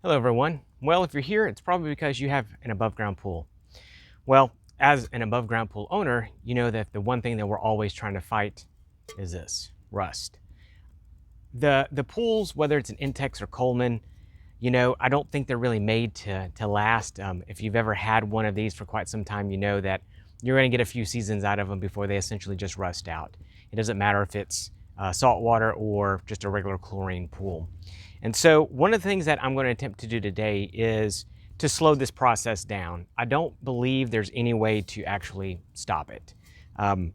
Hello everyone. Well, if you're here, it's probably because you have an above ground pool. Well, as an above ground pool owner, you know that the one thing that we're always trying to fight is this, rust. The pools, whether it's an Intex or Coleman, I don't think they're really made to last. If you've ever had one of these for quite some time, you know that you're going to get a few seasons out of them before they essentially just rust out. It doesn't matter if it's salt water or just a regular chlorine pool. And so one of the things that I'm going to attempt to do today is to slow this process down. I don't believe there's any way to actually stop it.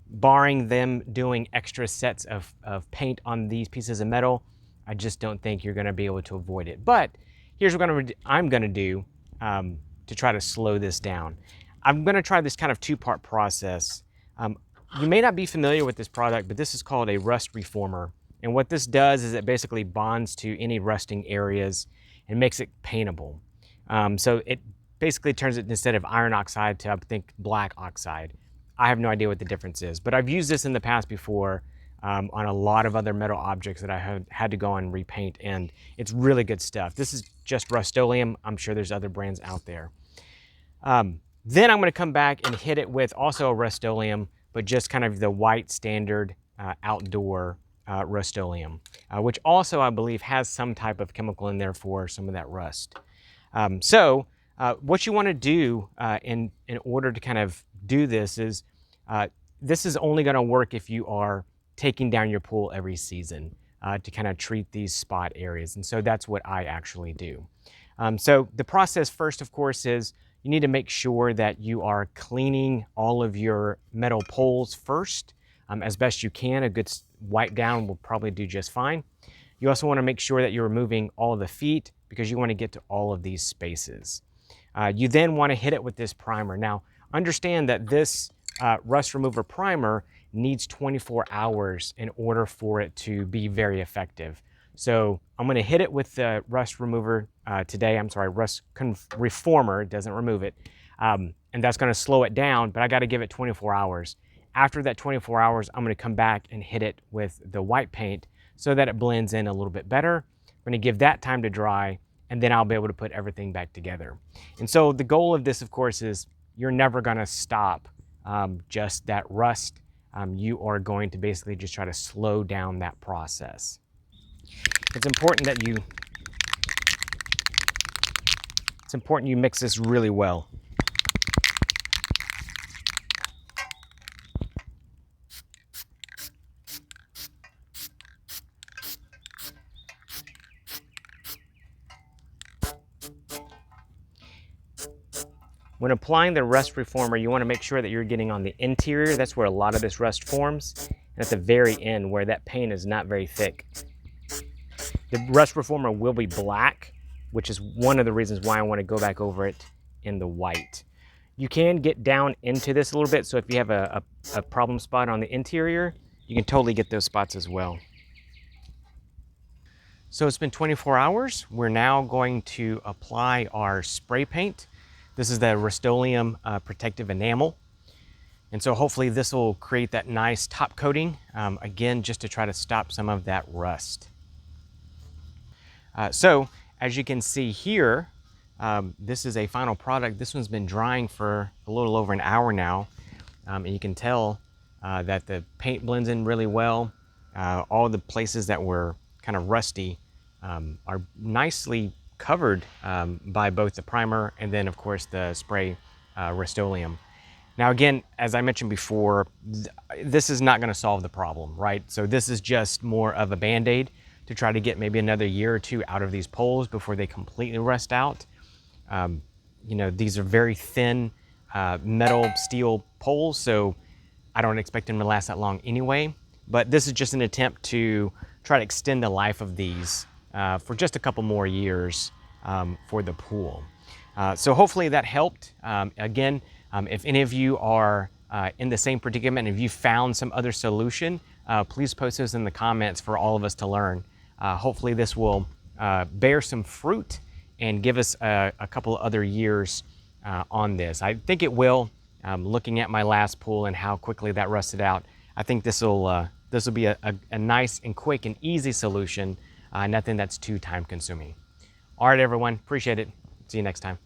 Barring them doing extra sets of paint on these pieces of metal, I just don't think you're going to be able to avoid it. But here's what I'm going to do to try to slow this down. I'm going to try this kind of two-part process. You may not be familiar with this product, but this is called a rust reformer. And what this does is it basically bonds to any rusting areas and makes it paintable. So it basically turns it, instead of iron oxide, to, I think, black oxide. I have no idea what the difference is, but I've used this in the past before on a lot of other metal objects that I have had to go and repaint, and it's really good stuff. This is just Rustoleum. I'm sure there's other brands out there. Then I'm going to come back and hit it with also a Rustoleum, but just kind of the white standard outdoor Rustoleum, which also I believe has some type of chemical in there for some of that rust. What you want to do in order to kind of do this is only going to work if you are taking down your pool every season to kind of treat these spot areas. And so that's what I actually do. So the process first, of course, is you need to make sure that you are cleaning all of your metal poles first as best you can. A good wipe down will probably do just fine. You also want to make sure that you're removing all of the feet because you want to get to all of these spaces. You then want to hit it with this primer. Now, understand that this rust remover primer needs 24 hours in order for it to be very effective. So I'm going to hit it with the rust remover today. I'm sorry, rust reformer. It doesn't remove it. And that's going to slow it down, but I got to give it 24 hours. After that 24 hours, I'm going to come back and hit it with the white paint so that it blends in a little bit better. I'm going to give that time to dry, and then I'll be able to put everything back together. And so the goal of this, of course, is you're never going to stop just that rust. You are going to basically just try to slow down that process. It's important you mix this really well. When applying the rust reformer, you want to make sure that you're getting on the interior. That's where a lot of this rust forms. And at the very end, where that paint is not very thick. The rust reformer will be black, which is one of the reasons why I want to go back over it in the white. You can get down into this a little bit, so if you have a problem spot on the interior, you can totally get those spots as well. So it's been 24 hours. We're now going to apply our spray paint. This is the Rustoleum protective enamel. And so hopefully this will create that nice top coating, again, just to try to stop some of that rust. So as you can see here, this is a final product. This one's been drying for a little over an hour now. And you can tell that the paint blends in really well. All the places that were kind of rusty are nicely covered by both the primer and then, of course, the spray Rustoleum. Now, again, as I mentioned before, this is not going to solve the problem, right? So this is just more of a Band-Aid to try to get maybe another year or two out of these poles before they completely rust out. These are very thin metal steel poles, so I don't expect them to last that long anyway. But this is just an attempt to try to extend the life of these for just a couple more years for the pool. So hopefully that helped. Again, if any of you are in the same predicament and if you found some other solution, please post those in the comments for all of us to learn. Hopefully this will bear some fruit and give us a couple other years on this. I think it will. Looking at my last pool and how quickly that rusted out, I think this will be a nice and quick and easy solution, nothing that's too time consuming. All right, everyone. Appreciate it. See you next time.